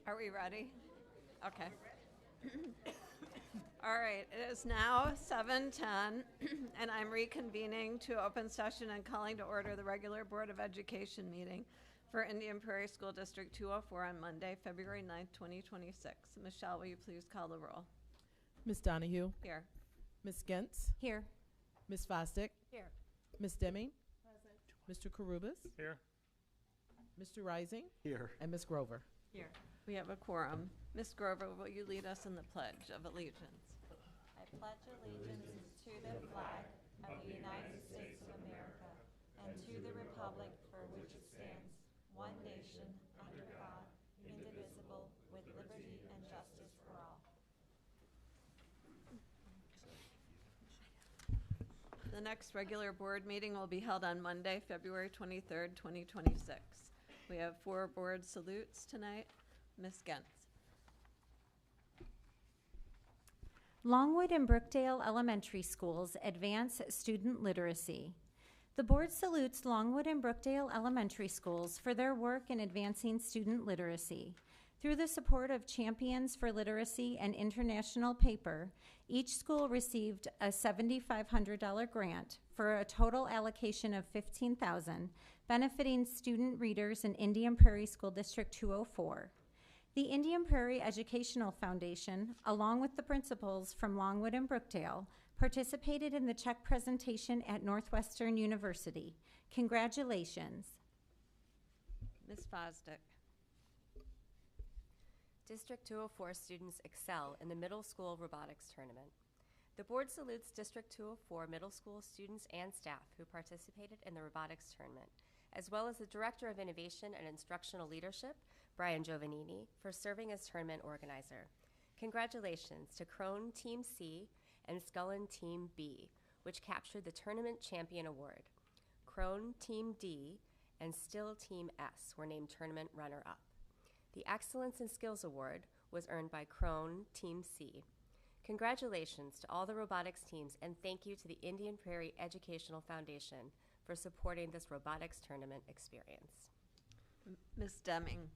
Are we ready? Okay. All right, it is now 7:10, and I'm reconvening to open session and calling to order the regular Board of Education meeting for Indian Prairie School District 204 on Monday, February 9th, 2026. Michelle, will you please call the roll? Ms. Donahue. Here. Ms. Gentz. Here. Ms. Fosdick. Here. Ms. Deming. Mr. Karubas. Here. Mr. Rising. Here. And Ms. Grover. Here. We have a quorum. Ms. Grover, will you lead us in the Pledge of Allegiance? I pledge allegiance to the flag of the United States of America and to the republic for which it stands, one nation, under God, indivisible, with liberty and justice for all. The next regular board meeting will be held on Monday, February 23rd, 2026. We have 4 board salutes tonight. Ms. Gentz. Longwood and Brookdale Elementary Schools advance student literacy. The board salutes Longwood and Brookdale Elementary Schools for their work in advancing student literacy. Through the support of Champions for Literacy and International Paper, each school received a $7,500 grant for a total allocation of $15,000, benefiting student readers in Indian Prairie School District 204. The Indian Prairie Educational Foundation, along with the principals from Longwood and Brookdale, participated in the check presentation at Northwestern University. Congratulations. Ms. Fosdick. District 204 students excel in the middle school robotics tournament. The board salutes District 204 middle school students and staff who participated in the robotics tournament, as well as the Director of Innovation and Instructional Leadership, Brian Giovannini, for serving as tournament organizer. Congratulations to Crone Team C and Scullen Team B, which captured the Tournament Champion Award. Crone Team D and Still Team S were named tournament runner-up. The Excellence in Skills Award was earned by Crone Team C. Congratulations to all the robotics teams, and thank you to the Indian Prairie Educational Foundation for supporting this robotics tournament experience. Ms. Deming.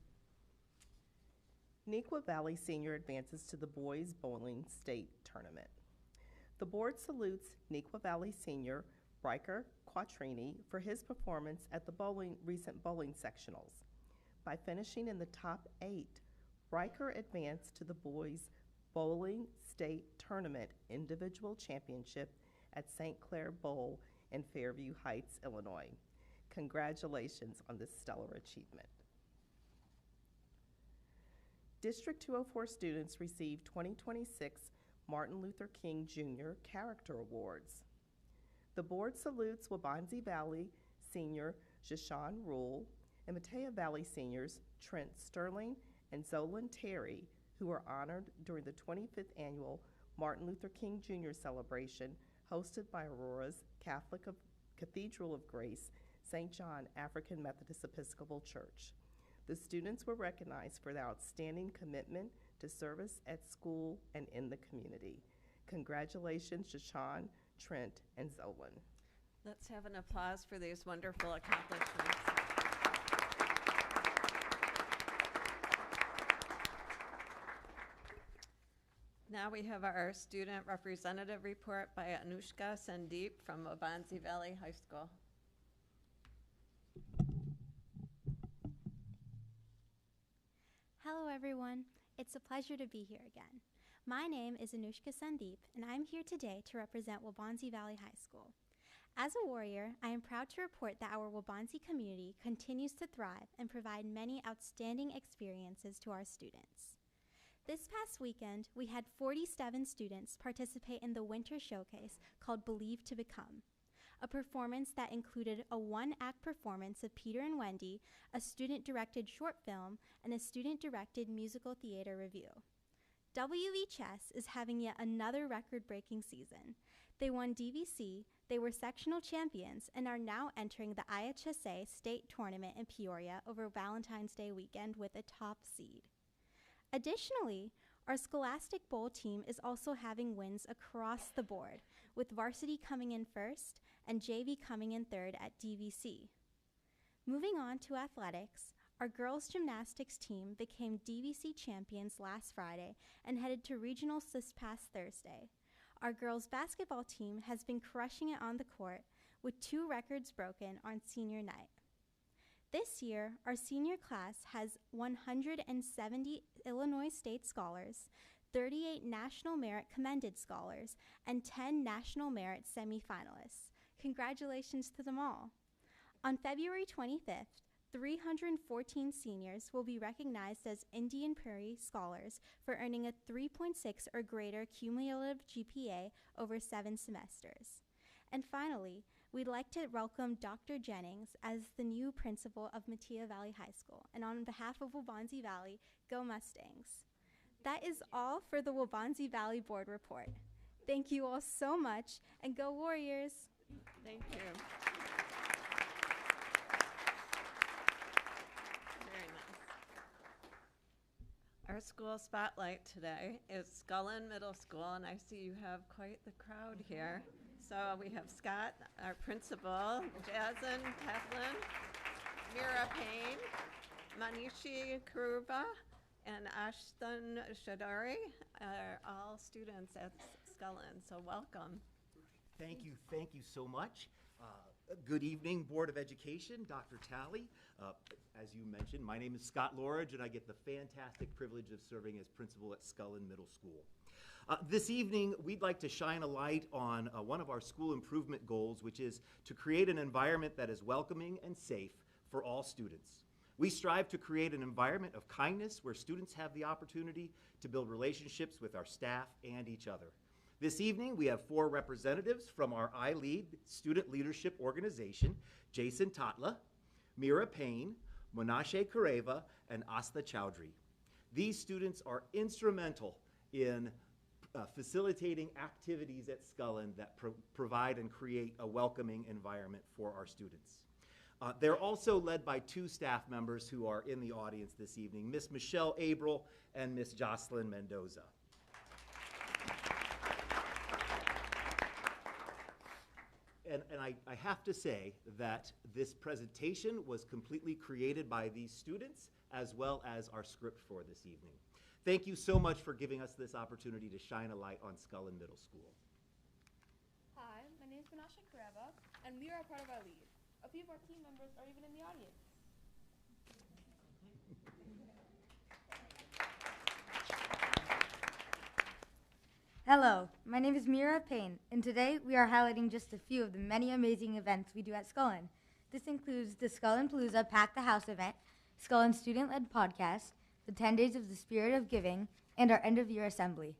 Neuqua Valley Senior advances to the Boys Bowling State Tournament. The board salutes Neuqua Valley Senior Riker Quattrini for his performance at the recent bowling sectionals. By finishing in the top 8, Riker advanced to the Boys Bowling State Tournament Individual Championship at St. Clair Bowl in Fairview Heights, Illinois. Congratulations on this stellar achievement. District 204 students received 2026 Martin Luther King Jr. Character Awards. The board salutes Waubonsie Valley Senior Jishan Rule and Metea Valley Seniors Trent Sterling and Zolan Terry, who were honored during the 25th annual Martin Luther King Jr. celebration hosted by Aurora's Cathedral of Grace, St. John African Methodist Episcopal Church. The students were recognized for their outstanding commitment to service at school and in the community. Congratulations, Jishan, Trent, and Zolan. Let's have an applause for these wonderful accomplishments. Now we have our student representative report by Anoushka Sandeep from Waubonsie Valley High School. Hello everyone, it's a pleasure to be here again. My name is Anoushka Sandeep, and I'm here today to represent Waubonsie Valley High School. As a warrior, I am proud to report that our Waubonsie community continues to thrive and provide many outstanding experiences to our students. This past weekend, we had 47 students participate in the winter showcase called Believe to Become, a performance that included a 1-act performance of Peter and Wendy, a student-directed short film, and a student-directed musical theater review. WVHS is having yet another record-breaking season. They won DVC, they were sectional champions, and are now entering the IHSA state tournament in Peoria over Valentine's Day weekend with a top seed. Additionally, our Scholastic Bowl team is also having wins across the board, with varsity coming in first and JV coming in third at DVC. Moving on to athletics, Our girls' gymnastics team became DVC champions last Friday and headed to regionals this past Thursday. Our girls' basketball team has been crushing it on the court with 2 records broken on senior night. This year, our senior class has 170 Illinois State Scholars, 38 National Merit Commended Scholars, and 10 National Merit semifinalists. Congratulations to them all. On February 25th, 314 seniors will be recognized as Indian Prairie Scholars for earning a 3.6 or greater cumulative GPA over 7 semesters. And finally, we'd like to welcome Dr. Jennings as the new principal of Metea Valley High School. And on behalf of Waubonsie Valley, go Mustangs. That is all for the Waubonsie Valley Board Report. Thank you all so much, and go Warriors! Thank you. Very nice. Our school spotlight today is Scullen Middle School, and I see you have quite the crowd here. So we have Scott, our principal, Jason Teflin, Mira Payne, Manishi Karuba, and Ashton Shadari are all students at Scullen, so welcome. Thank you so much. Good evening, Board of Education, Dr. Talley. As you mentioned, my name is Scott Lorridge, and I get the fantastic privilege of serving as principal at Scullen Middle School. This evening, we'd like to shine a light on one of our school improvement goals, which is to create an environment that is welcoming and safe for all students. We strive to create an environment of kindness where students have the opportunity to build relationships with our staff and each other. This evening, we have 4 representatives from our iLead student leadership organization, Jason Tatla, Mira Payne, Monashe Kareva, and Asta Chowdhury. These students are instrumental in facilitating activities at Scullen that provide and create a welcoming environment for our students. They're also led by 2 staff members who are in the audience this evening, Miss Michelle Abril and Miss Jocelyn Mendoza. And I have to say that this presentation was completely created by these students as well as our script for this evening. Thank you so much for giving us this opportunity to shine a light on Scullen Middle School. Hi, my name is Monashe Kareva, and we are a part of our lead. A few of our team members are even in the audience. Hello, my name is Mira Payne, and today we are highlighting just a few of the many amazing events we do at Scullen. This includes the Scullen Palooza Pack the House event, Scullen student-led podcast, the 10 Days of the Spirit of Giving, and our end-of-year assembly.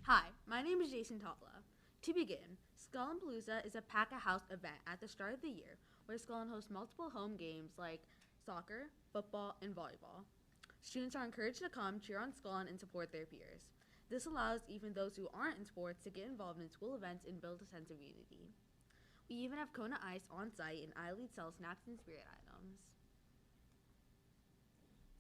Hi, my name is Jason Tatla. To begin, Scullen Palooza is a Pack a House event at the start of the year where Scullen hosts multiple home games like soccer, football, and volleyball. Students are encouraged to come cheer on Scullen and support their peers. This allows even those who aren't in sports to get involved in school events and build a sense of unity. We even have Kona Ice on site, and iLead sells snacks and spirit items.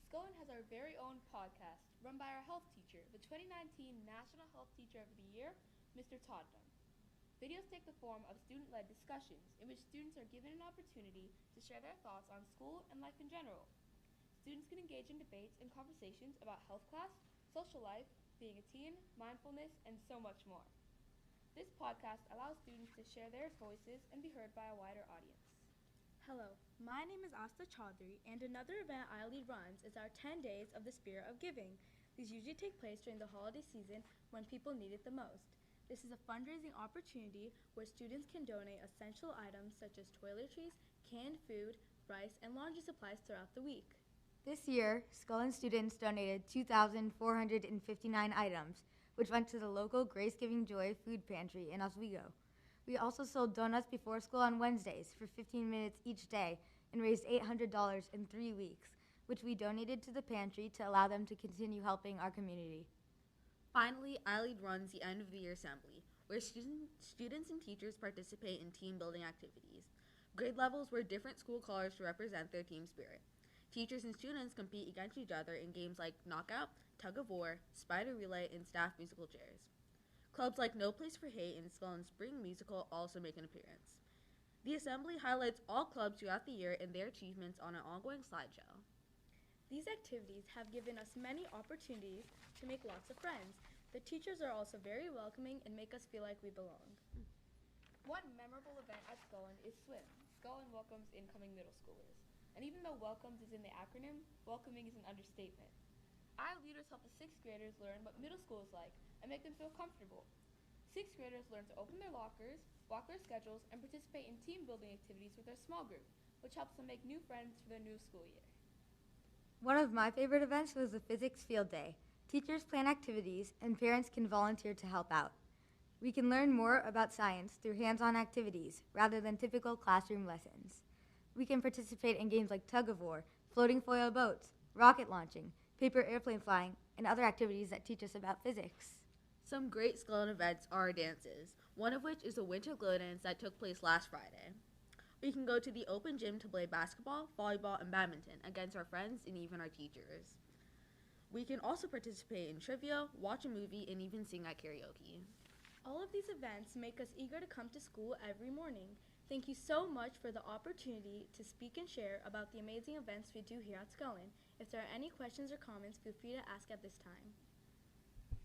Scullen has our very own podcast, run by our health teacher, the 2019 National Health Teacher of the Year, Mr. Todman. Videos take the form of student-led discussions in which students are given an opportunity to share their thoughts on school and life in general. Students can engage in debates and conversations about health class, social life, being a teen, mindfulness, and so much more. This podcast allows students to share their voices and be heard by a wider audience. Hello, my name is Asta Chowdhury, and another event iLead runs is our 10 Days of the Spirit of Giving. These usually take place during the holiday season when people need it the most. This is a fundraising opportunity where students can donate essential items such as toiletries, canned food, rice, and laundry supplies throughout the week. This year, Scullen students donated 2,459 items, which went to the local Grace Giving Joy food pantry in Oswego. We also sold donuts before school on Wednesdays for 15 minutes each day and raised $800 in 3 weeks, which we donated to the pantry to allow them to continue helping our community. Finally, iLead runs the end-of-the-year assembly, where students and teachers participate in team-building activities. Grade levels wear different school colors to represent their team spirit. Teachers and students compete against each other in games like Knockout, Tug of War, Spider Relay, and Staff Musical Chairs. Clubs like No Place for Hate and Scullen Spring Musical also make an appearance. The assembly highlights all clubs throughout the year and their achievements on an ongoing slideshow. These activities have given us many opportunities to make lots of friends. The teachers are also very welcoming and make us feel like we belong. One memorable event at Scullen is swim. Scullen welcomes incoming middle schoolers. And even though welcomes is in the acronym, welcoming is an understatement. Our leaders help the 6th graders learn what middle school is like and make them feel comfortable. 6th graders learn to open their lockers, block their schedules, and participate in team building activities with their small group, which helps them make new friends for their new school year. One of my favorite events was the physics field day. Teachers plan activities and parents can volunteer to help out. We can learn more about science through hands-on activities rather than typical classroom lessons. We can participate in games like tug of war, floating foil boats, rocket launching, paper airplane flying, and other activities that teach us about physics. Some great Scullen events are our dances, one of which is the Winter Glow Dance that took place last Friday. We can go to the open gym to play basketball, volleyball, and badminton against our friends and even our teachers. We can also participate in trivia, watch a movie, and even sing at karaoke. All of these events make us eager to come to school every morning. Thank you so much for the opportunity to speak and share about the amazing events we do here at Scullen. If there are any questions or comments, feel free to ask at this time.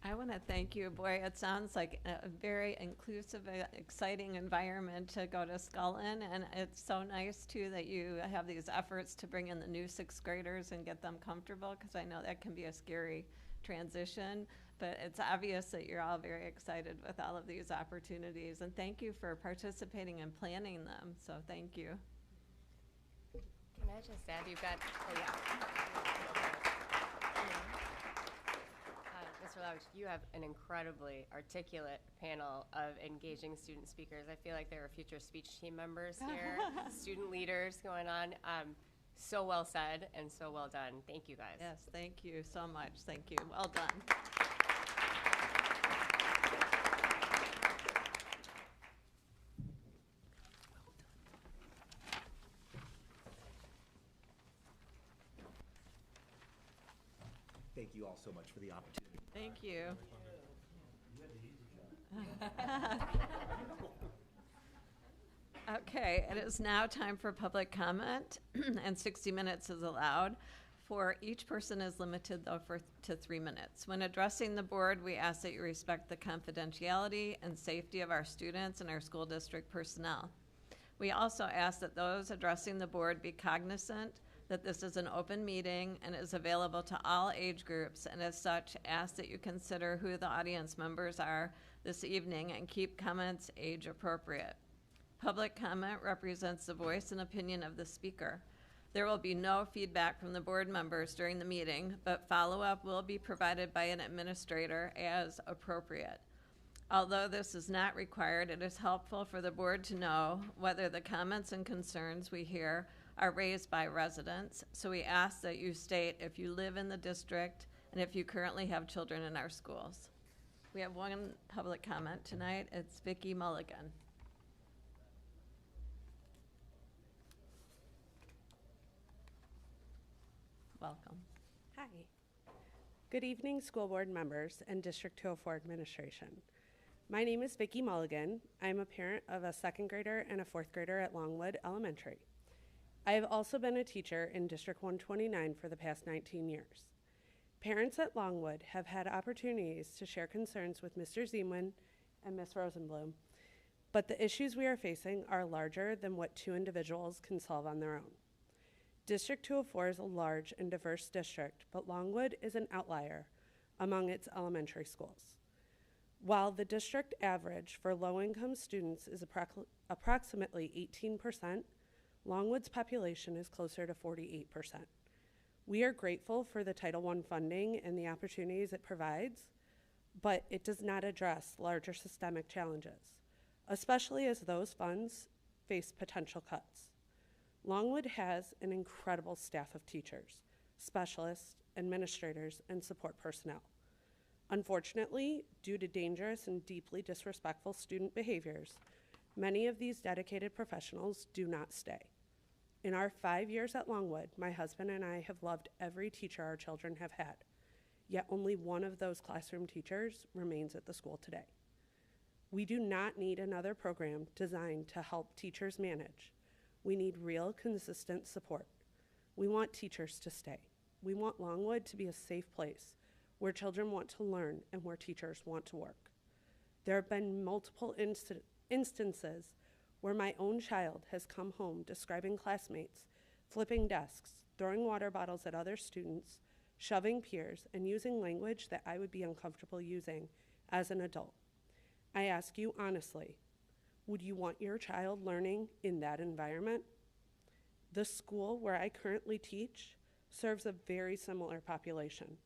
I want to thank you. Boy, it sounds like a very inclusive, exciting environment to go to Scullen, and it's so nice, too, that you have these efforts to bring in the new 6th graders and get them comfortable, because I know that can be a scary transition, but it's obvious that you're all very excited with all of these opportunities, and thank you for participating and planning them, so thank you. Can I just add, you've got, Mr. Lowry, you have an incredibly articulate panel of engaging student speakers. I feel like there are future speech team members here, student leaders going on. So well said and so well done. Thank you, guys. Yes, thank you so much. Thank you. Well done. Thank you all so much for the opportunity. Thank you. Okay, it is now time for public comment, and 60 minutes is allowed. For each person is limited, though, to 3 minutes. When addressing the board, we ask that you respect the confidentiality and safety of our students and our school district personnel. We also ask that those addressing the board be cognizant that this is an open meeting and is available to all age groups, and as such, ask that you consider who the audience members are this evening and keep comments age appropriate. Public comment represents the voice and opinion of the speaker. There will be no feedback from the board members during the meeting, but follow-up will be provided by an administrator as appropriate. Although this is not required, it is helpful for the board to know whether the comments and concerns we hear are raised by residents, so we ask that you state if you live in the district and if you currently have children in our schools. We have one public comment tonight. It's Vicki Mulligan. Welcome. Hi. Good evening, school board members and District 204 administration. My name is Vicki Mulligan. I'm a parent of a 2nd grader and a 4th grader at Longwood Elementary. I have also been a teacher in District 129 for the past 19 years. Parents at Longwood have had opportunities to share concerns with Mr. Ziemwin and Ms. Rosenblum, but the issues we are facing are larger than what 2 individuals can solve on their own. District 204 is a large and diverse district, but Longwood is an outlier among its elementary schools. While the district average for low-income students is approximately 18%, Longwood's population is closer to 48%. We are grateful for the Title I funding and the opportunities it provides, but it does not address larger systemic challenges, especially as those funds face potential cuts. Longwood has an incredible staff of teachers, specialists, administrators, and support personnel. Unfortunately, due to dangerous and deeply disrespectful student behaviors, many of these dedicated professionals do not stay. In our 5 years at Longwood, my husband and I have loved every teacher our children have had, yet only one of those classroom teachers remains at the school today. We do not need another program designed to help teachers manage. We need real, consistent support. We want teachers to stay. we want Longwood to be a safe place where children want to learn and where teachers want to work. There have been multiple instances where my own child has come home describing classmates flipping desks, throwing water bottles at other students, shoving peers, and using language that I would be uncomfortable using as an adult. I ask you honestly, would you want your child learning in that environment? The school where I currently teach serves a very similar population,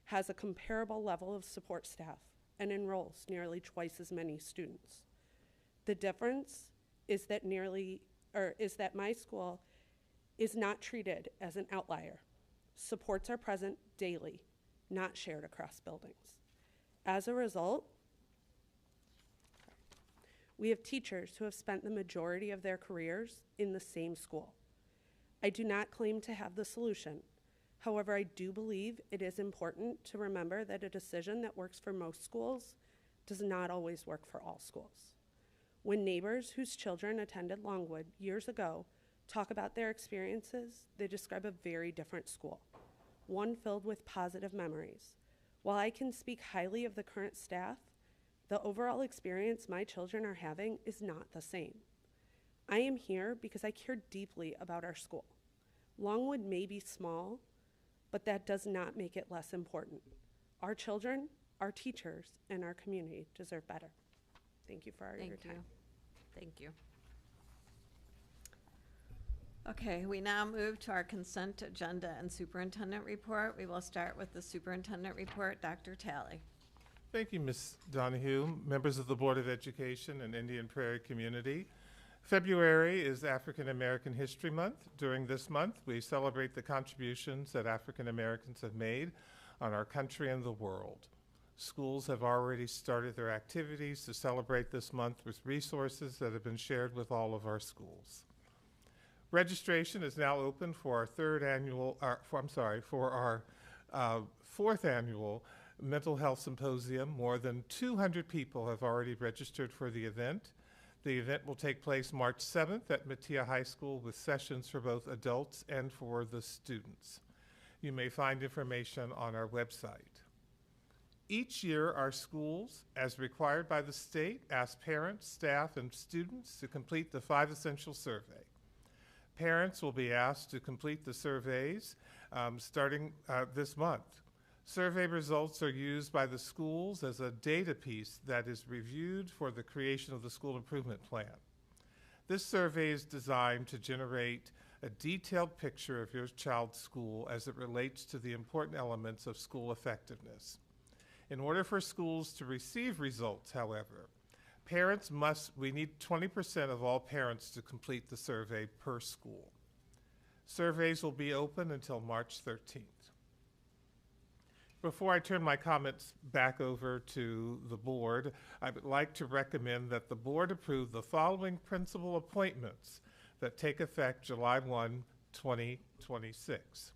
has a comparable level of support staff, and enrolls nearly twice as many students. The difference is that my school is not treated as an outlier. Supports are present daily, not shared across buildings. As a result, we have teachers who have spent the majority of their careers in the same school. I do not claim to have the solution. However, I do believe it is important to remember that a decision that works for most schools does not always work for all schools. When neighbors whose children attended Longwood years ago talk about their experiences, they describe a very different school, one filled with positive memories. While I can speak highly of the current staff, the overall experience my children are having is not the same. I am here because I care deeply about our school. Longwood may be small, but that does not make it less important. Our children, our teachers, and our community deserve better. Thank you for your time. Thank you. Okay, we now move to our consent agenda and superintendent report. We will start with the superintendent report. Dr. Talley. Thank you, Ms. Donahue, members of the Board of Education and Indian Prairie community. February is African American History Month. During this month, we celebrate the contributions that African Americans have made on our country and the world. Schools have already started their activities to celebrate this month with resources that have been shared with all of our schools. Registration is now open for our fourth annual Mental Health Symposium. More than 200 people have already registered for the event. The event will take place March 7th at Metea High School with sessions for both adults and for the students. You may find information on our website. Each year, our schools, as required by the state, ask parents, staff, and students to complete the 5 essential survey. Parents will be asked to complete the surveys starting this month. Survey results are used by the schools as a data piece that is reviewed for the creation of the school improvement plan. This survey is designed to generate a detailed picture of your child's school as it relates to the important elements of school effectiveness. In order for schools to receive results, however, we need 20% of all parents to complete the survey per school. Surveys will be open until March 13th. Before I turn my comments back over to the board, I would like to recommend that the board approve the following principal appointments that take effect July 1, 2026.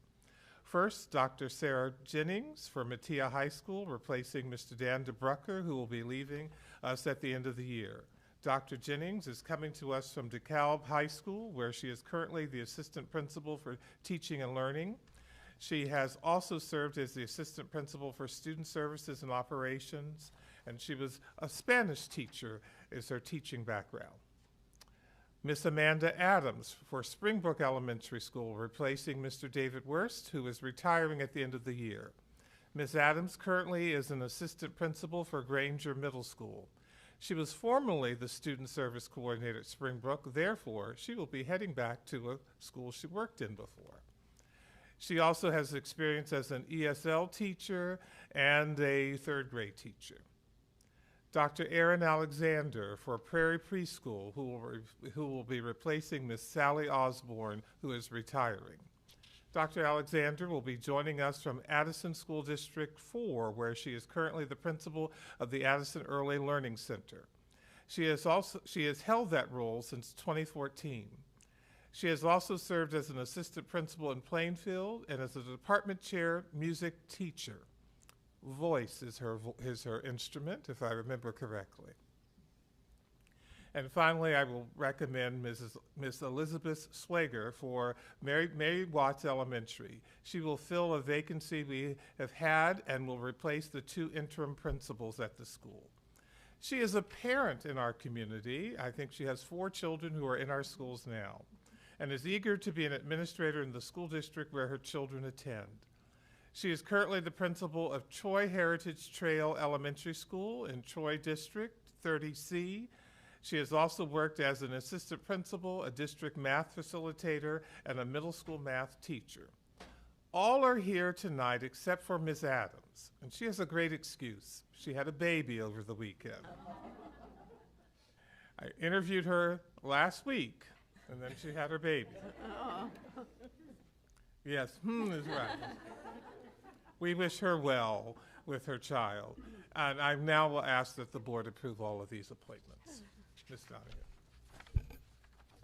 First, Dr. Sarah Jennings for Metea High School, replacing Mr. Dan DeBrucker, who will be leaving us at the end of the year. Dr. Jennings is coming to us from DeKalb High School, where she is currently the assistant principal for teaching and learning. She has also served as the assistant principal for student services and operations, and she was a Spanish teacher is her teaching background. Miss Amanda Adams for Springbrook Elementary School, replacing Mr. David Wurst, who is retiring at the end of the year. Ms. Adams currently is an assistant principal for Granger Middle School. She was formerly the student service coordinator at Springbrook, therefore she will be heading back to a school she worked in before. She also has experience as an ESL teacher and a 3rd grade teacher. Dr. Erin Alexander for Prairie Preschool, who will be replacing Miss Sally Osborne, who is retiring. Dr. Alexander will be joining us from Addison School District 4, where she is currently the principal of the Addison Early Learning Center. She has held that role since 2014. She has also served as an assistant principal in Plainfield and as a department chair music teacher. Voice is her instrument, if I remember correctly. And finally, I will recommend Ms. Elizabeth Swager for Mary Watts Elementary. She will fill a vacancy we have had and will replace the 2 interim principals at the school. She is a parent in our community. I think she has 4 children who are in our schools now, and is eager to be an administrator in the school district where her children attend. She is currently the principal of Troy Heritage Trail Elementary School in Troy District 30C. She has also worked as an assistant principal, a district math facilitator, and a middle school math teacher. All are here tonight except for Ms. Adams, and she has a great excuse. She had a baby over the weekend. I interviewed her last week, and then she had her baby. Yes, is right. We wish her well with her child. And I now will ask that the board approve all of these appointments. Ms. Donahue.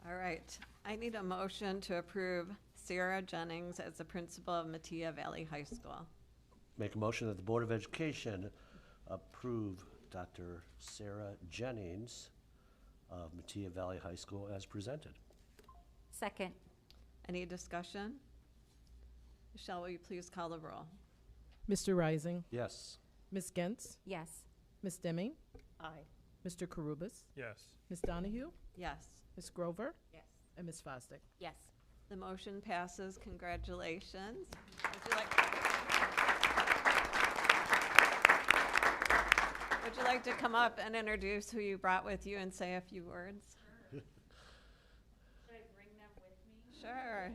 All right. I need a motion to approve Sarah Jennings as the principal of Metea Valley High School. Make a motion that the Board of Education approve Dr. Sarah Jennings of Metea Valley High School as presented. Second. Any discussion? Michelle, will you please call the roll? Mr. Rising, Yes. Ms. Gentz, Yes. Ms. Deming, Aye. Mr. Karubas, Yes. Ms. Donahue, Yes. Ms. Grover, Yes. and Ms. Fosdick. Yes. The motion passes. Congratulations. Would you like to come up and introduce who you brought with you and say a few words? Should I bring them with me? Sure.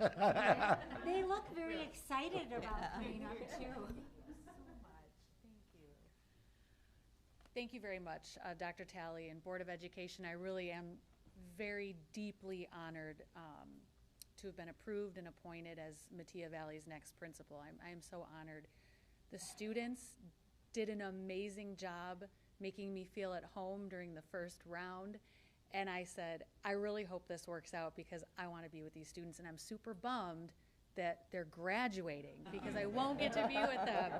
Yeah. They look very excited about coming up too. Thank you very much, Dr. Talley and Board of Education. I really am very deeply honored to have been approved and appointed as Metea Valley's next principal. I am so honored. The students did an amazing job making me feel at home during the first round. And I said, I really hope this works out because I want to be with these students. And I'm super bummed that they're graduating because I won't get to be with them.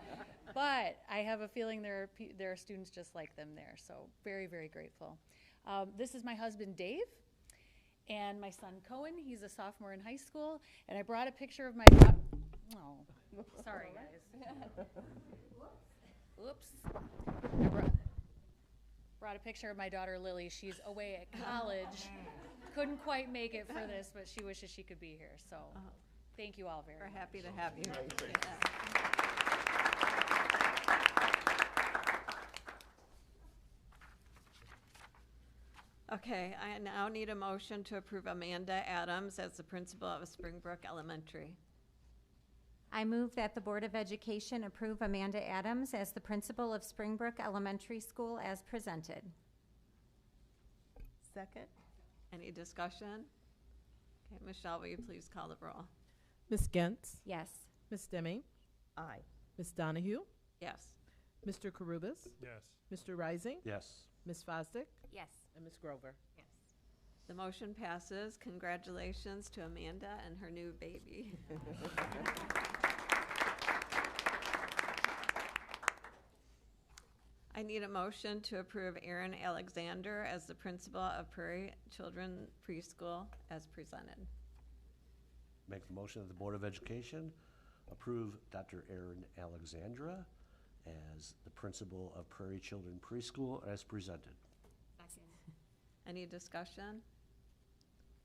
But I have a feeling there are students just like them there. So very, very grateful. This is my husband, Dave, and my son, Cohen. He's a sophomore in high school. And I brought a picture of my oh, sorry, guys. Oops. I brought a picture of my daughter, Lily. She's away at college. Couldn't quite make it for this, but she wishes she could be here. So thank you all very much. We're happy to have you. Okay, I now need a motion to approve Amanda Adams as the principal of Springbrook Elementary. I move that the Board of Education approve Amanda Adams as the principal of Springbrook Elementary School as presented. Second. Any discussion? Okay, Michelle, will you please call the roll? Ms. Gentz, Yes. Ms. Deming, Aye. Ms. Donahue, Yes. Mr. Karubas, Yes. Mr. Rising, Yes. Ms. Fosdick, Yes. and Ms. Grover. Yes. The motion passes. Congratulations to Amanda and her new baby. I need a motion to approve Aaron Alexander as the principal of Prairie Children Preschool as presented. Make the motion that the Board of Education approve Dr. Erin Alexandra as the principal of Prairie Children Preschool as presented. Second. Any discussion?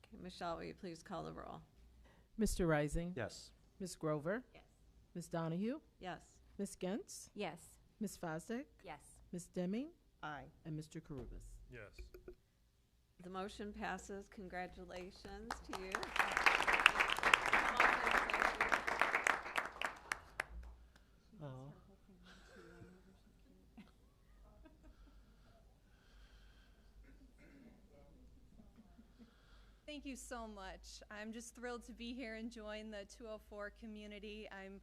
Okay, Michelle, will you please call the roll? Mr. Rising, Yes. Ms. Grover, Yes. Ms. Donahue, Yes. Ms. Gentz, Yes. Ms. Fosdick, Yes. Ms. Deming, Aye. and Mr. Karubas. Yes. The motion passes. Congratulations to you. Oh. Thank you so much. I'm just thrilled to be here and join the 204 community. I've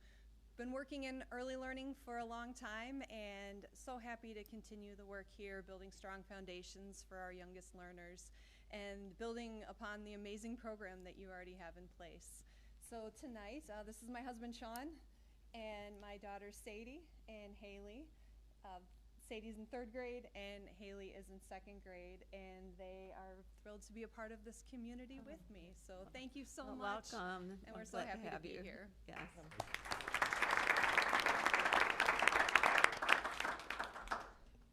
been working in early learning for a long time and so happy to continue the work here, building strong foundations for our youngest learners and building upon the amazing program that you already have in place. So tonight, this is my husband Sean and my daughters Sadie and Haley. Sadie's in 3rd grade, and Haley is in 2nd grade, and they are thrilled to be a part of this community with me. So thank you so Well, much. welcome. And we're so Glad to happy to have be you. here. Yes.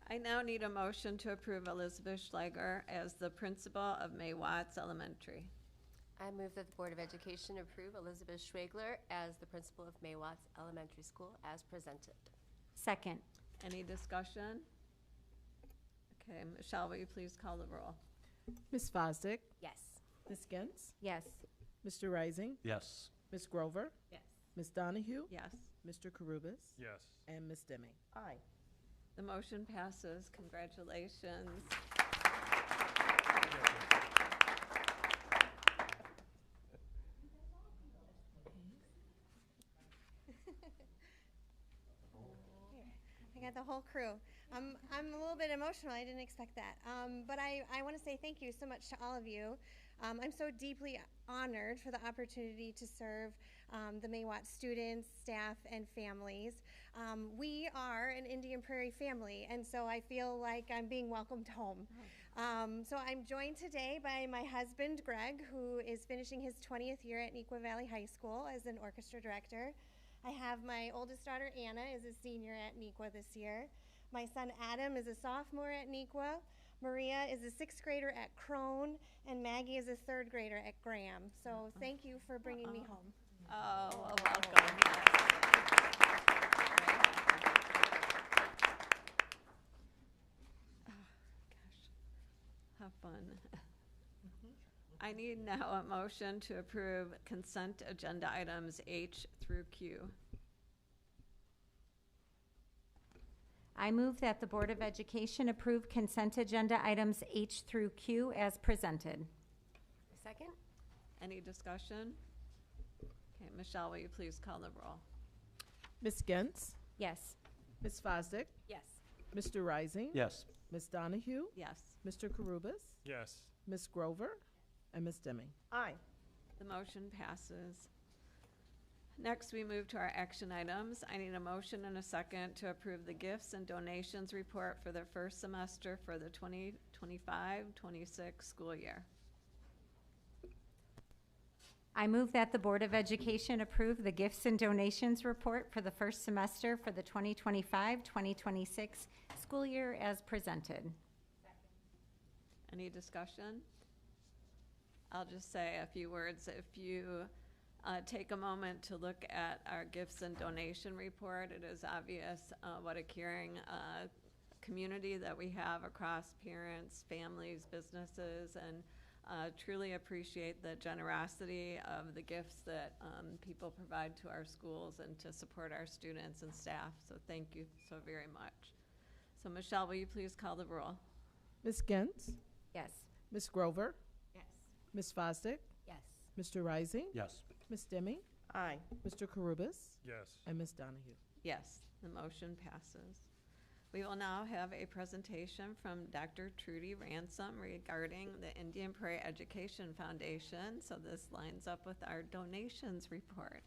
I now need a motion to approve Elizabeth Schleiger as the principal of May Watts Elementary. I move that the Board of Education approve Elizabeth Schwegler as the principal of May Watts Elementary School as presented. Second. Any discussion? Okay, Michelle, will you please call the roll? Ms. Fosdick, Yes. Ms. Gentz, Yes. Mr. Rising, Yes. Ms. Grover, Yes. Ms. Donahue, Yes. Mr. Carubus, Yes. and Ms. Demme. Aye. The motion passes. Congratulations. I got the whole crew. I'm a little bit emotional. I didn't expect that. But I want to say thank you so much to all of you. I'm so deeply honored for the opportunity to serve the May Watts students, staff, and families. We are an Indian Prairie family, and so I feel like I'm being welcomed home. So I'm joined today by my husband, Greg, who is finishing his 20th year at Neuqua Valley High School as an orchestra director. I have my oldest daughter, Anna, is a senior at Neuqua this year. My son, Adam, is a sophomore at Neuqua. Maria is a 6th grader at Crone, and Maggie is a 3rd grader at Graham. So thank you for bringing me home. Oh, well, welcome. Oh, gosh, how fun. I need now a motion to approve consent agenda items H through Q. I move that the Board of Education approve consent agenda items H through Q as presented. Second? Any discussion? Okay, Michelle, will you please call the roll? Ms. Gentz, Yes. Ms. Fosdick, Yes. Mr. Rising, Yes. Ms. Donahue, Yes. Mr. Carubus, Yes. Ms. Grover, and Ms. Demme. Aye. The motion passes. Next, we move to our action items. I need a motion and a second to approve the gifts and donations report for the first semester for the 2025-26 school year. I move that the Board of Education approve the gifts and donations report for the first semester for the 2025-2026 school year as presented. Any discussion? I'll just say a few words. If you take a moment to look at our gifts and donation report, it is obvious what a caring community that we have across parents, families, businesses, and truly appreciate the generosity of the gifts that people provide to our schools and to support our students and staff. So thank you so very much. So Michelle, will you please call the roll? Ms. Gentz, Yes. Ms. Grover, Yes. Ms. Fosdick, Yes. Mr. Rising, Yes. Ms. Demme, Aye. Mr. Carubus, Yes. and Ms. Donahue. Yes, the motion passes. We will now have a presentation from Dr. Trudy Ransom regarding the Indian Prairie Education Foundation. So this lines up with our donations report.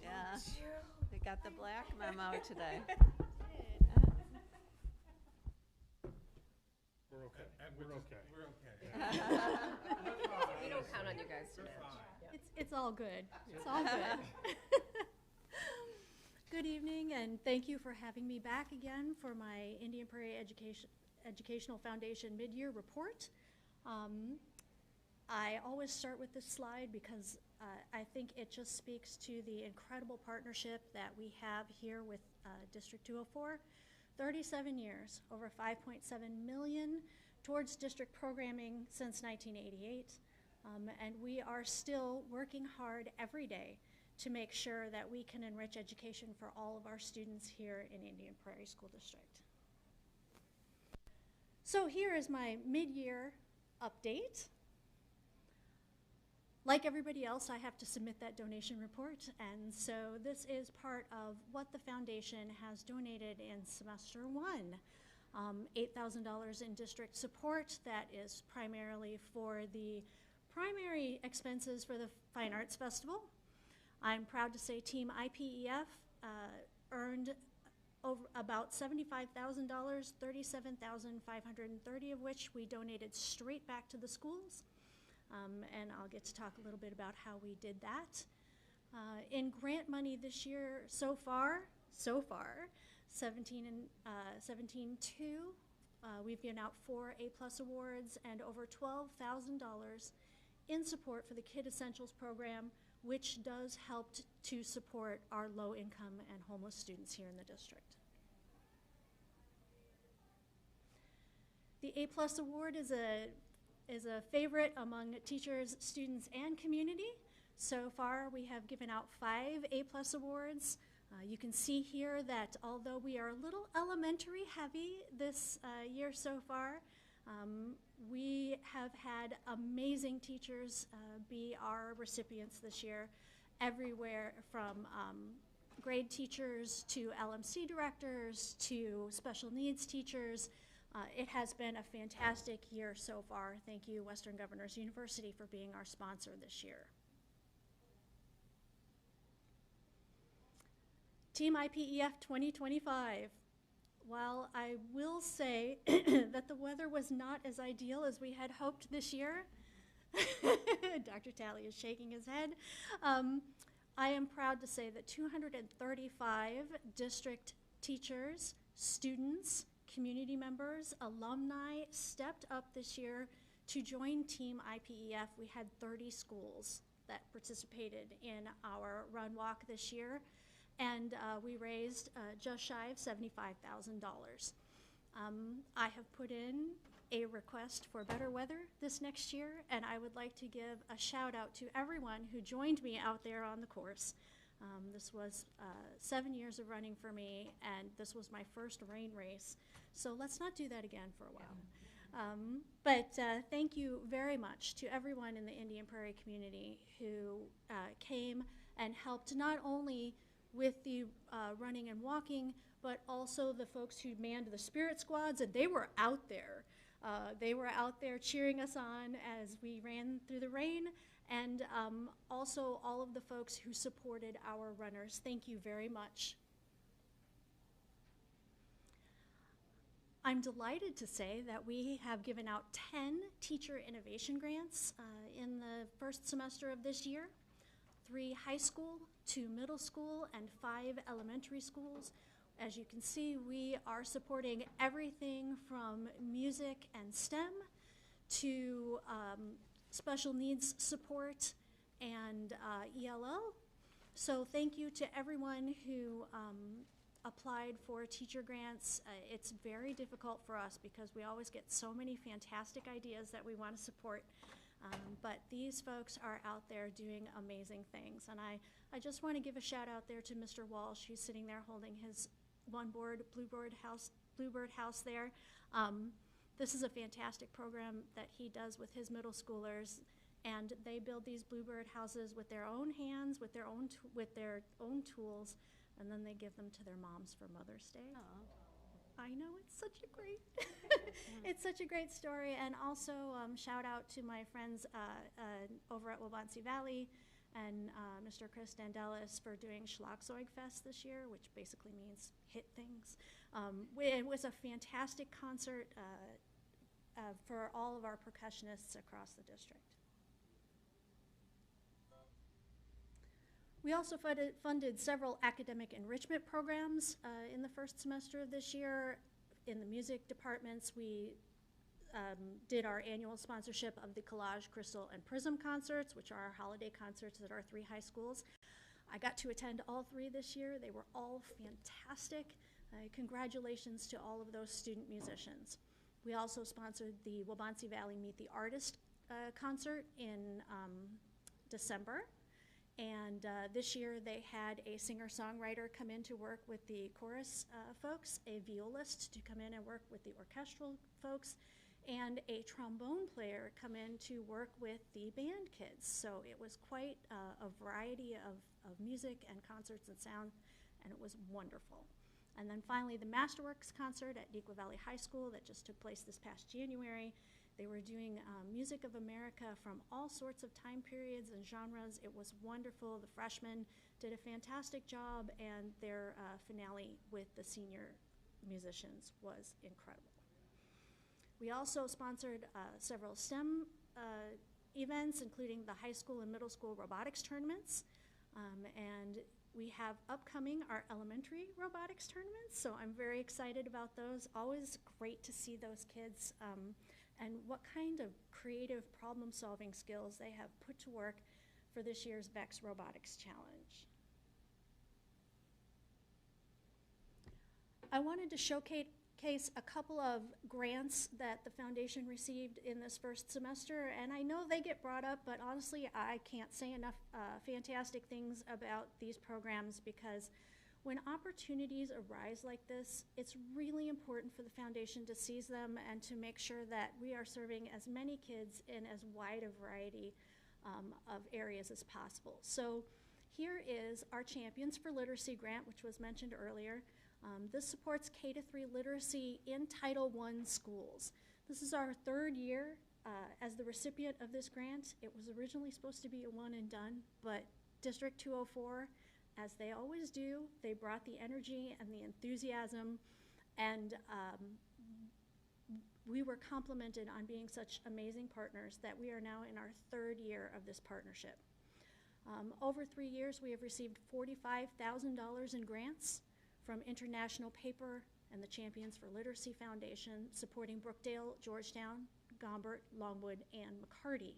Yes, yeah. We got the black memo today. We're okay. We're okay. We're okay. We don't count on you guys to manage. It's all good. It's all good. Good evening, and thank you for having me back again for my Indian Prairie Educational Foundation mid-year report. I always start with this slide because I think it just speaks to the incredible partnership that we have here with District 204. 37 years, over $5.7 million towards district programming since 1988. And we are still working hard every day to make sure that we can enrich education for all of our students here in Indian Prairie School District. So here is my mid-year update. Like everybody else, I have to submit that donation report, and so this is part of what the foundation has donated in semester one. $8,000 in district support. That is primarily for the primary expenses for the Fine Arts Festival. I'm proud to say Team IPEF earned over about $75,000, $37,530 of which we donated straight back to the schools. And I'll get to talk a little bit about how we did that. In grant money this year, so far, 17.2. We've given out 4 A+ awards and over $12,000 in support for the Kid Essentials program, which does help to support our low-income and homeless students here in the district. The A+ award is a favorite among teachers, students, and community. So far, we have given out 5 A+ awards. You can see here that although we are a little elementary heavy this year so far, we have had amazing teachers be our recipients this year, everywhere from grade teachers to LMC directors to special needs teachers. It has been a fantastic year so far. Thank you, Western Governors University, for being our sponsor this year. Team IPEF 2025. While I will say that the weather was not as ideal as we had hoped this year, Dr. Talley is shaking his head, I am proud to say that 235 district teachers, students, community members, alumni stepped up this year to join Team IPEF. We had 30 schools that participated in our run walk this year, and we raised just shy of $75,000. I have put in a request for better weather this next year, and I would like to give a shout out to everyone who joined me out there on the course. This was 7 years of running for me, and this was my first rain race. So let's not do that again for a while. But thank you very much to everyone in the Indian Prairie community who came and helped not only with the running and walking, but also the folks who manned the spirit squads, and they were out there. They were out there cheering us on as we ran through the rain, and also all of the folks who supported our runners. Thank you very much. I'm delighted to say that we have given out 10 teacher innovation grants in the first semester of this year. 3 high school, 2 middle school, and 5 elementary schools. As you can see, we are supporting everything from music and STEM to special needs support and ELL. So thank you to everyone who applied for teacher grants. It's very difficult for us because we always get so many fantastic ideas that we want to support. But these folks are out there doing amazing things. And I just want to give a shout out there to Mr. Walsh, who's sitting there holding his Bluebird House there. This is a fantastic program that he does with his middle schoolers, and they build these Bluebird houses with their own hands, with their own tools, and then they give them to their moms for Mother's Day. Aww. I know, it's such a great, it's such a great story. And also shout out to my friends over at Waubonsie Valley and Mr. Chris Dandelis for doing Schlagzeug Fest this year, which basically means hit things. It was a fantastic concert for all of our percussionists across the district. We also funded several academic enrichment programs in the first semester of this year. In the music departments, we did our annual sponsorship of the Collage, Crystal, and Prism concerts, which are our holiday concerts at our 3 high schools. I got to attend all 3 this year. They were all fantastic. Congratulations to all of those student musicians. We also sponsored the Waubonsie Valley Meet the Artist concert in December. And this year they had a singer-songwriter come in to work with the chorus folks, a violist to come in and work with the orchestral folks, and a trombone player come in to work with the band kids. So it was quite a variety of music and concerts and sound, and it was wonderful. And then finally, the Masterworks concert at Neuqua Valley High School that just took place this past January. They were doing music of America from all sorts of time periods and genres. It was wonderful. The freshmen did a fantastic job, and their finale with the senior musicians was incredible. We also sponsored several STEM events, including the high school and middle school robotics tournaments. And we have upcoming our elementary robotics tournaments, so I'm very excited about those. Always great to see those kids and what kind of creative problem-solving skills they have put to work for this year's VEX Robotics Challenge. I wanted to showcase a couple of grants that the foundation received in this first semester, and I know they get brought up, but honestly I can't say enough fantastic things about these programs, because when opportunities arise like this, it's really important for the foundation to seize them and to make sure that we are serving as many kids in as wide a variety of areas as possible. So here is our Champions for Literacy grant, which was mentioned earlier. This supports K-3 literacy in Title I schools. This is our third year as the recipient of this grant. It was originally supposed to be a one and done, but District 204, as they always do, they brought the energy and the enthusiasm, and we were complimented on being such amazing partners that we are now in our third year of this partnership. Over 3 years, we have received $45,000 in grants from International Paper and the Champions for Literacy Foundation, supporting Brookdale, Georgetown, Gombert, Longwood, and McCarty.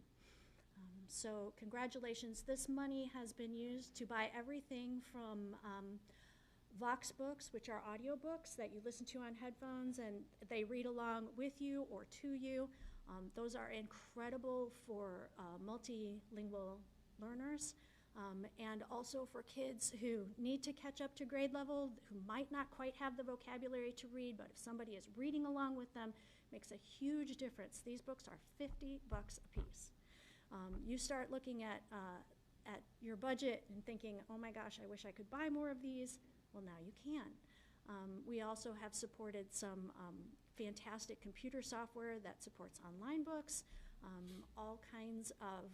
So congratulations. This money has been used to buy everything from Vox books, which are audiobooks that you listen to on headphones and they read along with you or to you. Those are incredible for multilingual learners. And also for kids who need to catch up to grade level, who might not quite have the vocabulary to read, but if somebody is reading along with them, it makes a huge difference. These books are $50 a piece. You start looking at your budget and thinking, oh my gosh, I wish I could buy more of these. Well, now you can. We also have supported some fantastic computer software that supports online books, all kinds of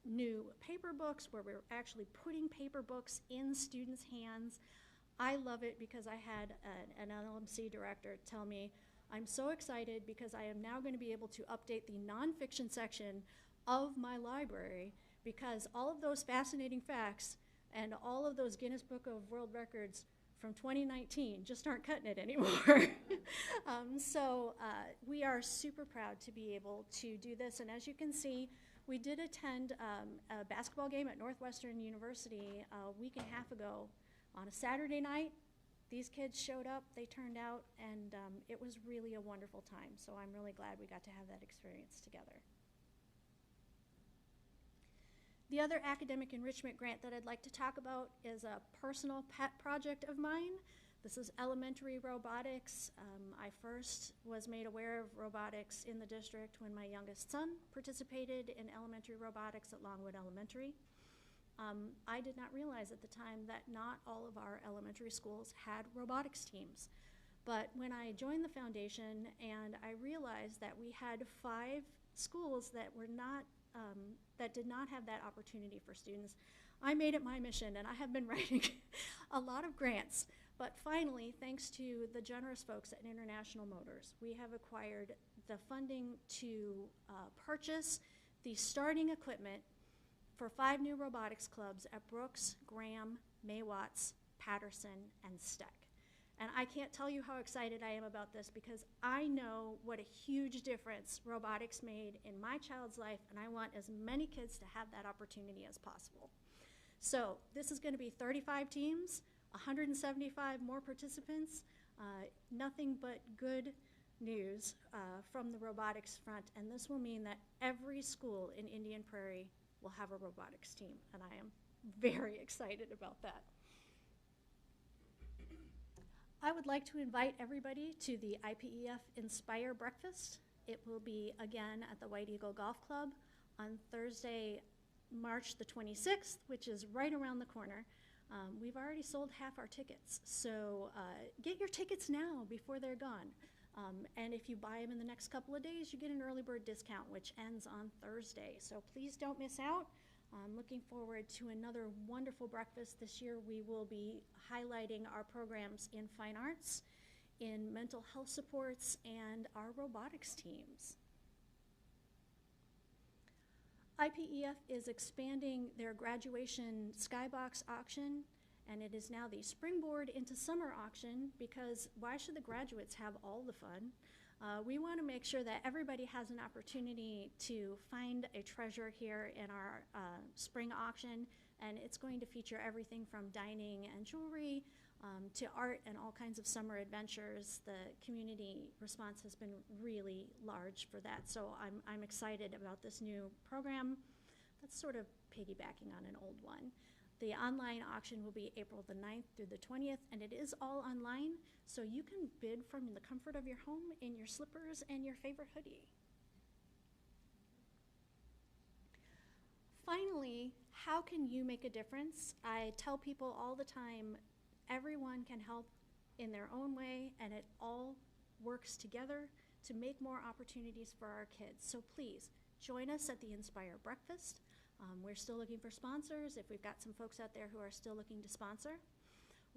new paper books where we're actually putting paper books in students' hands. I love it because I had an LMC director tell me, I'm so excited because I am now going to be able to update the nonfiction section of my library, because all of those fascinating facts and all of those Guinness Book of World Records from 2019 just aren't cutting it anymore. So we are super proud to be able to do this, and as you can see, we did attend a basketball game at Northwestern University a week and a half ago on a Saturday night. These kids showed up, they turned out, and it was really a wonderful time. So I'm really glad we got to have that experience together. The other academic enrichment grant that I'd like to talk about is a personal pet project of mine. This is elementary robotics. I first was made aware of robotics in the district when my youngest son participated in elementary robotics at Longwood Elementary. I did not realize at the time that not all of our elementary schools had robotics teams. But when I joined the foundation and I realized that we had 5 schools that were not, that did not have that opportunity for students, I made it my mission, and I have been writing a lot of grants. But finally, thanks to the generous folks at International Motors, we have acquired the funding to purchase the starting equipment for 5 new robotics clubs at Brooks, Graham, Maywatts, Patterson, and Steck. And I can't tell you how excited I am about this, because I know what a huge difference robotics made in my child's life, and I want as many kids to have that opportunity as possible. So this is going to be 35 teams, 175 more participants, nothing but good news from the robotics front, and this will mean that every school in Indian Prairie will have a robotics team, and I am very excited about that. I would like to invite everybody to the IPEF Inspire Breakfast. It will be again at the White Eagle Golf Club on Thursday, March the 26th, which is right around the corner. We've already sold half our tickets, so get your tickets now before they're gone. And if you buy them in the next couple of days, you get an early bird discount, which ends on Thursday. So please don't miss out. I'm looking forward to another wonderful breakfast this year. We will be highlighting our programs in fine arts, in mental health supports, and our robotics teams. IPEF is expanding their graduation skybox auction, and it is now the springboard into summer auction, because why should the graduates have all the fun? We want to make sure that everybody has an opportunity to find a treasure here in our spring auction, and it's going to feature everything from dining and jewelry to art and all kinds of summer adventures. The community response has been really large for that, so I'm excited about this new program that's sort of piggybacking on an old one. The online auction will be April the 9th through the 20th, and it is all online, so you can bid from the comfort of your home in your slippers and your favorite hoodie. Finally, how can you make a difference? I tell people all the time, everyone can help in their own way, and it all works together to make more opportunities for our kids. So please, join us at the Inspire Breakfast. We're still looking for sponsors. If we've got some folks out there who are still looking to sponsor,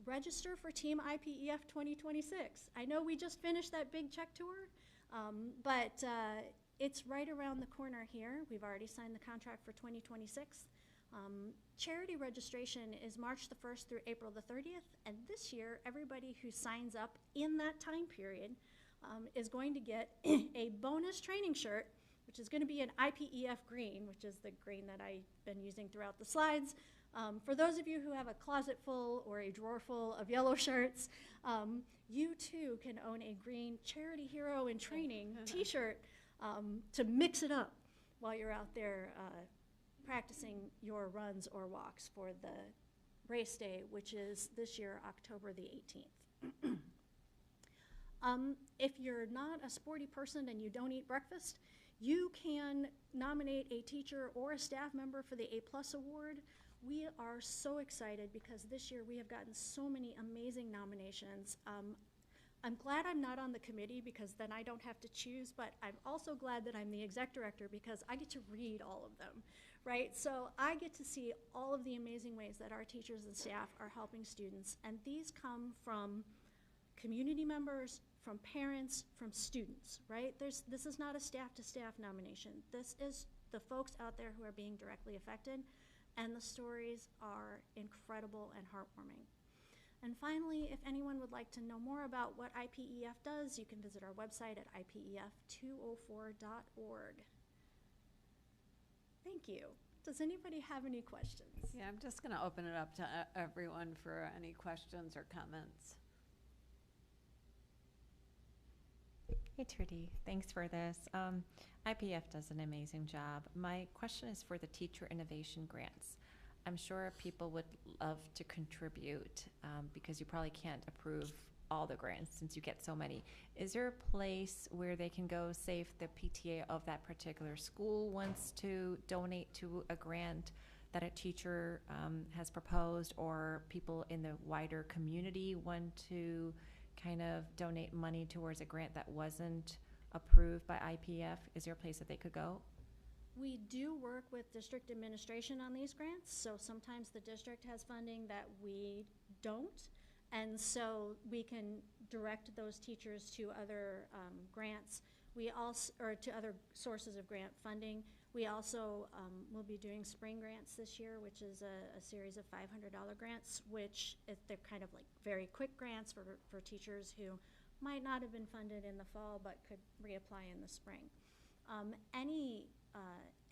register for Team IPEF 2026. I know we just finished that big check tour, but it's right around the corner here. We've already signed the contract for 2026. Charity registration is March the 1st through April the 30th, and this year, everybody who signs up in that time period is going to get a bonus training shirt, which is going to be an IPEF green, which is the green that I've been using throughout the slides. For those of you who have a closet full or a drawer full of yellow shirts, you too can own a green Charity Hero in Training t-shirt to mix it up while you're out there practicing your runs or walks for the race day, which is this year, October the 18th. If you're not a sporty person and you don't eat breakfast, you can nominate a teacher or a staff member for the A+ award. We are so excited because this year we have gotten so many amazing nominations. I'm glad I'm not on the committee because then I don't have to choose, but I'm also glad that I'm the exec director because I get to read all of them, right? So I get to see all of the amazing ways that our teachers and staff are helping students, and these come from community members, from parents, from students, right? This is not a staff-to-staff nomination. This is the folks out there who are being directly affected, and the stories are incredible and heartwarming. And finally, if anyone would like to know more about what IPEF does, you can visit our website at ipef204.org. Thank you. Does anybody have any questions? Yeah, I'm just going to open it up to everyone for any questions or comments. Hey Trudy, thanks for this. IPF does an amazing job. My question is for the teacher innovation grants. I'm sure people would love to contribute because you probably can't approve all the grants since you get so many. Is there a place where they can go, say if the PTA of that particular school wants to donate to a grant that a teacher has proposed, or people in the wider community want to kind of donate money towards a grant that wasn't approved by IPF? Is there a place that they could go? We do work with district administration on these grants, so sometimes the district has funding that we don't, and so we can direct those teachers to other grants. We also, or to other sources of grant funding. We also will be doing spring grants this year, which is a series of $500 grants, which they're kind of like very quick grants for teachers who might not have been funded in the fall but could reapply in the spring.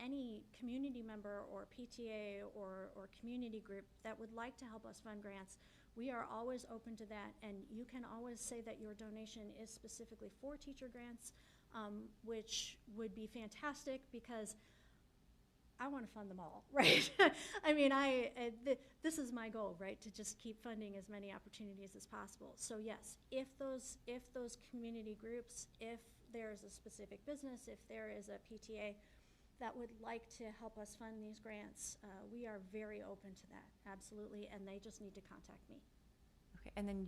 Any community member or PTA or community group that would like to help us fund grants, we are always open to that, and you can always say that your donation is specifically for teacher grants, which would be fantastic because I want to fund them all, right? I mean, this is my goal, right, to just keep funding as many opportunities as possible. So yes, if those community groups, if there's a specific business, if there is a PTA that would like to help us fund these grants, we are very open to that, absolutely, and they just need to contact me. Okay, and then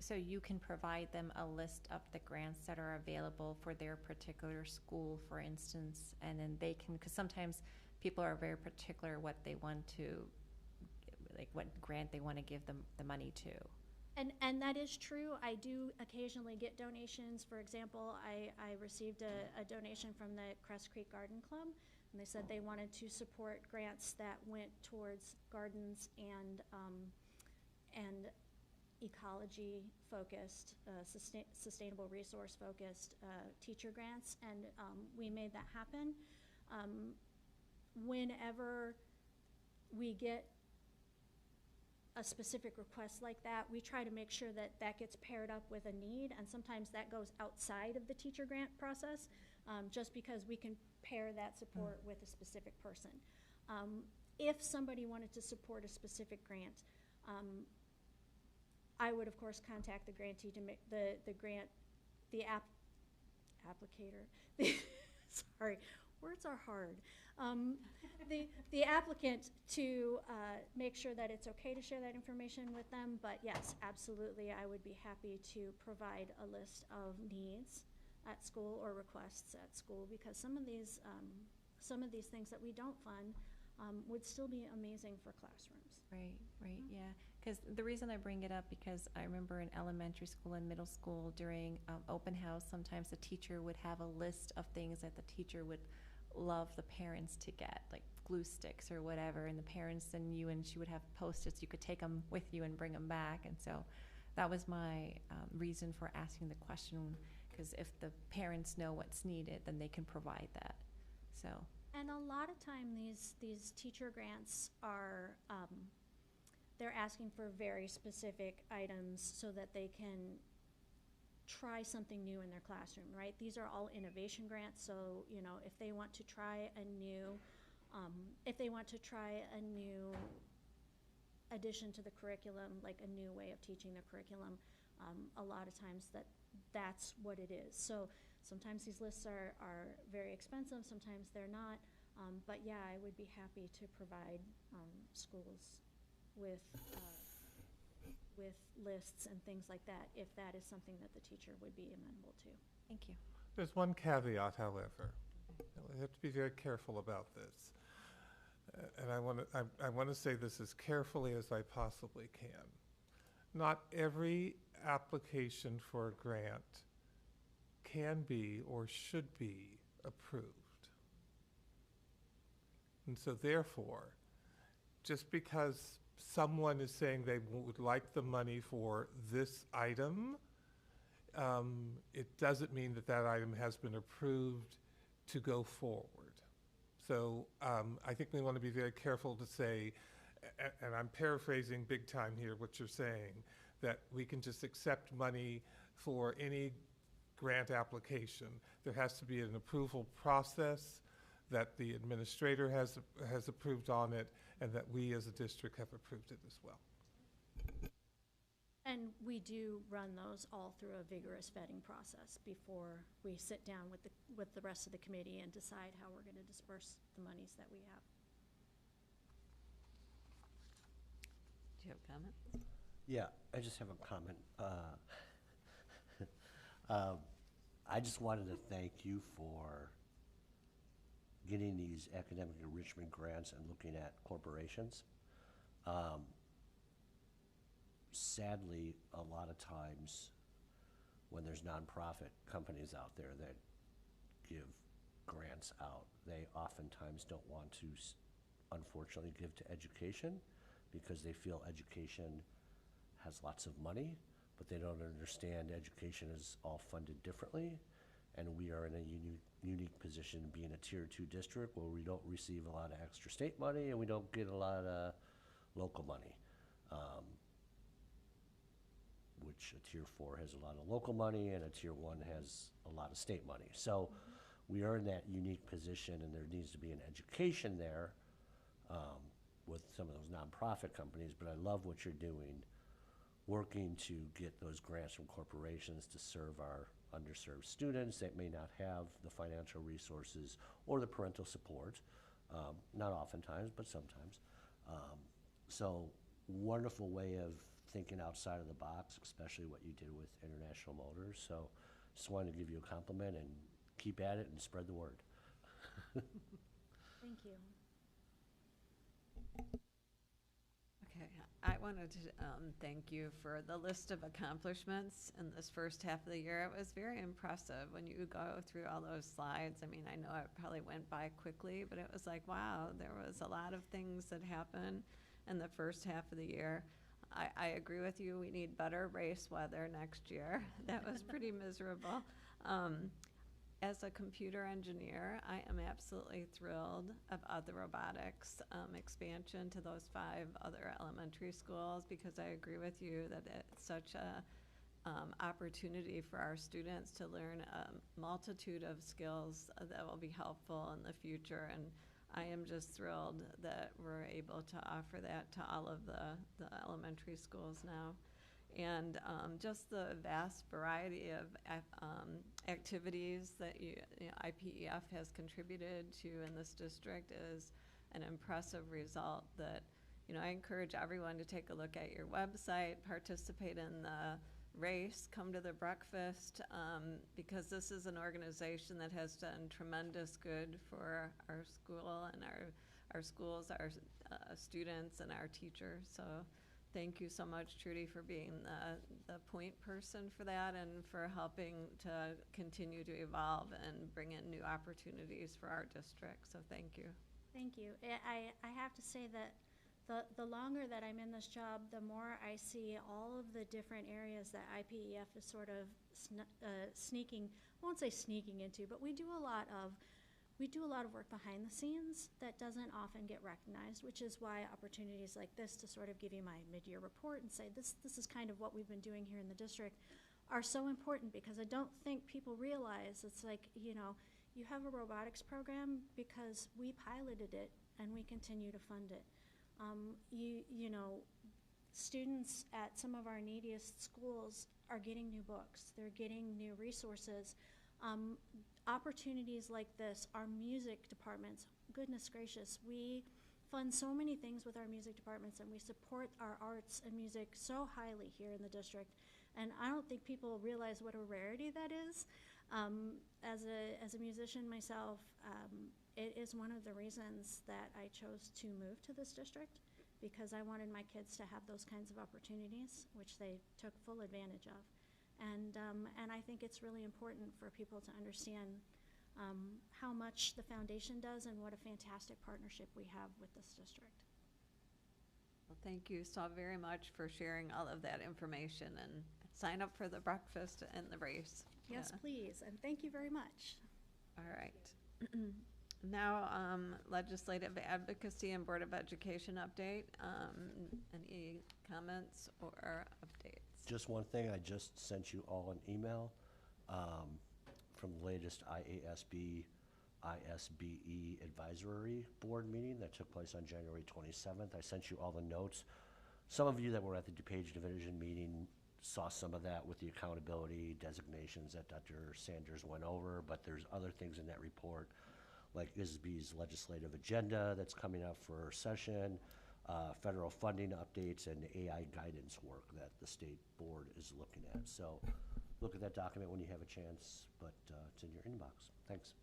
So you can provide them a list of the grants that are available for their particular school, for instance, and then they can, because sometimes people are very particular what they want to, like what grant they want to give them the money to. And that is true. I do occasionally get donations. For example, I received a donation from the Crest Creek Garden Club, and they said they wanted to support grants that went towards gardens and ecology-focused, sustainable resource-focused teacher grants, and we made that happen. Whenever we get a specific request like that, we try to make sure that that gets paired up with a need, and sometimes that goes outside of the teacher grant process, just because we can pair that support with a specific person. If somebody wanted to support a specific grant, I would of course contact the grantee to make the applicator. Sorry, words are hard. The applicant to make sure that it's okay to share that information with them. But yes, absolutely, I would be happy to provide a list of needs at school or requests at school, because some of these things that we don't fund would still be amazing for classrooms. Right, yeah. Because the reason I bring it up, because I remember in elementary school and middle school during open house, sometimes the teacher would have a list of things that the teacher would love the parents to get, like glue sticks or whatever, and the parents and you, and she would have Post-its, you could take them with you and bring them back. And so that was my reason for asking the question, because if the parents know what's needed, then they can provide that. So. And a lot of time these teacher grants are, they're asking for very specific items so that they can try something new in their classroom, right? These are all innovation grants, so you know, if they want to try a new addition to the curriculum, like a new way of teaching the curriculum, a lot of times that's what it is. So sometimes these lists are very expensive, sometimes they're not, but yeah, I would be happy to provide schools with lists and things like that, if that is something that the teacher would be amenable to. Thank you. There's one caveat, however. We have to be very careful about this. And I want to say this as carefully as I possibly can. Not every application for a grant can be or should be approved. And so therefore, just because someone is saying they would like the money for this item, it doesn't mean that that item has been approved to go forward. So I think we want to be very careful to say, and I'm paraphrasing big time here what you're saying, that we can just accept money for any grant application. There has to be an approval process, that the administrator has approved on it, and that we as a district have approved it as well. And we do run those all through a vigorous vetting process before we sit down with the rest of the committee and decide how we're going to disperse the monies that we have. Do you have a comment? Yeah, I just have a comment. I just wanted to thank you for getting these academic enrichment grants and looking at corporations. Sadly, a lot of times when there's nonprofit companies out there that give grants out, they oftentimes don't want to, unfortunately, give to education, because they feel education has lots of money, but they don't understand education is all funded differently. And we are in a unique position being a Tier 2 district where we don't receive a lot of extra state money and we don't get a lot of local money, which a Tier 4 has a lot of local money and a Tier 1 has a lot of state money. So we are in that unique position, and there needs to be an education there with some of those nonprofit companies. But I love what you're doing, working to get those grants from corporations to serve our underserved students that may not have the financial resources or the parental support, not oftentimes, but sometimes. So wonderful way of thinking outside of the box, especially what you did with International Motors. So just wanted to give you a compliment and keep at it and spread the word. Thank you. Okay, I wanted to thank you for the list of accomplishments in this first half of the year. It was very impressive when you go through all those slides. I mean, I know it probably went by quickly, but it was like, wow, there was a lot of things that happened in the first half of the year. I agree with you. We need better race weather next year. That was pretty miserable. As a computer engineer, I am absolutely thrilled about the robotics expansion to those 5 other elementary schools, because I agree with you that it's such a opportunity for our students to learn a multitude of skills that will be helpful in the future. And I am just thrilled that we're able to offer that to all of the elementary schools now. And just the vast variety of activities that IPEF has contributed to in this district is an impressive result that, I encourage everyone to take a look at your website, participate in the race, come to the breakfast, because this is an organization that has done tremendous good for our school and our schools, our students and our teachers. So thank you so much, Trudy, for being the point person for that and for helping to continue to evolve and bring in new opportunities for our district. So thank you. Thank you. I have to say that the longer that I'm in this job, the more I see all of the different areas that IPEF is sort of sneaking, I won't say sneaking into, but we do a lot of work behind the scenes that doesn't often get recognized, which is why opportunities like this to sort of give you my mid-year report and say this is kind of what we've been doing here in the district are so important, because I don't think people realize it's like, you have a robotics program because we piloted it and we continue to fund it. Students at some of our neediest schools are getting new books. They're getting new resources. Opportunities like this, our music departments, goodness gracious, we fund so many things with our music departments, and we support our arts and music so highly here in the district. And I don't think people realize what a rarity that is. As a musician myself, it is one of the reasons that I chose to move to this district, because I wanted my kids to have those kinds of opportunities, which they took full advantage of. And I think it's really important for people to understand how much the foundation does and what a fantastic partnership we have with this district. Well, thank you so very much for sharing all of that information, and sign up for the breakfast and the race. Yes, please, and thank you very much. All right. Now, legislative advocacy and Board of Education update. Any comments or updates? Just one thing, I just sent you all an email from the latest IASB ISBE advisory board meeting that took place on January 27th. I sent you all the notes. Some of you that were at the DuPage Division meeting saw some of that with the accountability designations that Dr. Sanders went over, but there's other things in that report, like ISB's legislative agenda that's coming up for session, federal funding updates, and AI guidance work that the state board is looking at. So look at that document when you have a chance, but it's in your inbox. Thanks.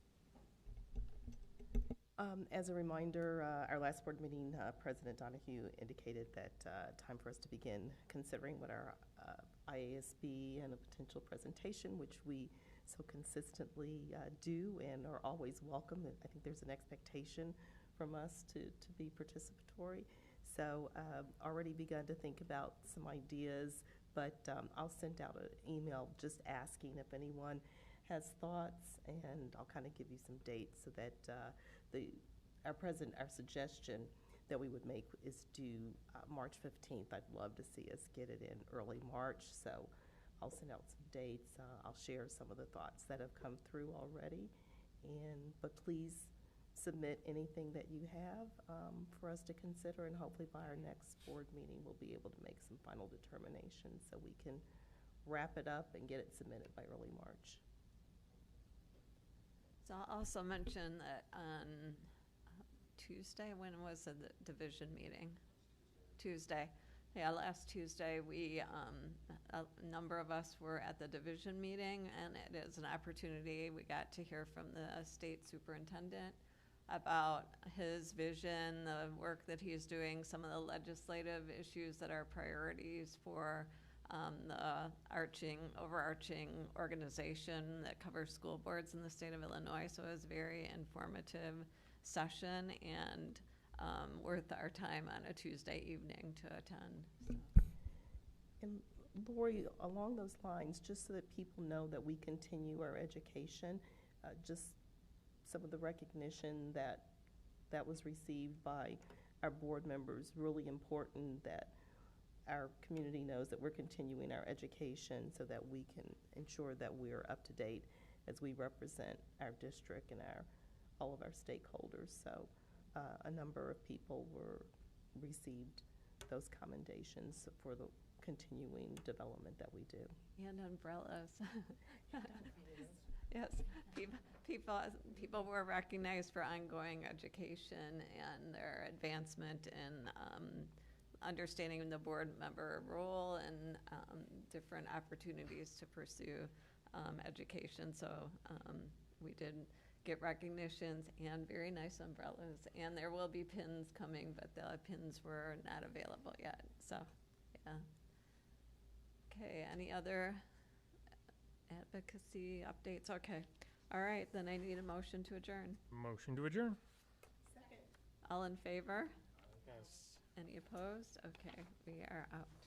As a reminder, our last board meeting, President Donahue indicated that time for us to begin considering what our IASB and a potential presentation, which we so consistently do and are always welcome. I think there's an expectation from us to be participatory. So already begun to think about some ideas, but I'll send out an email just asking if anyone has thoughts, and I'll kind of give you some dates so that our suggestion that we would make is due March 15th. I'd love to see us get it in early March, so I'll send out some dates. I'll share some of the thoughts that have come through already, but please submit anything that you have for us to consider, and hopefully by our next board meeting we'll be able to make some final determinations so we can wrap it up and get it submitted by early March. So I'll also mention that on Tuesday, when was the division meeting? Tuesday. Yeah, last Tuesday, a number of us were at the division meeting, and it is an opportunity. We got to hear from the state superintendent about his vision, the work that he's doing, some of the legislative issues that are priorities for the overarching organization that covers school boards in the state of Illinois. So it was a very informative session and worth our time on a Tuesday evening to attend. So. And Lori, along those lines, just so that people know that we continue our education, just some of the recognition that was received by our board members, really important that our community knows that we're continuing our education so that we can ensure that we're up to date as we represent our district and all of our stakeholders. So a number of people received those commendations for the continuing development that we do. And umbrellas. Yes, people were recognized for ongoing education and their advancement in understanding the board member role and different opportunities to pursue education. So we did get recognitions and very nice umbrellas. And there will be pins coming, but the pins were not available yet. So, yeah. Okay, any other advocacy updates? Okay. All right, then I need a motion to adjourn. Motion to adjourn. Second. All in favor? Yes. Any opposed? Okay, we are out.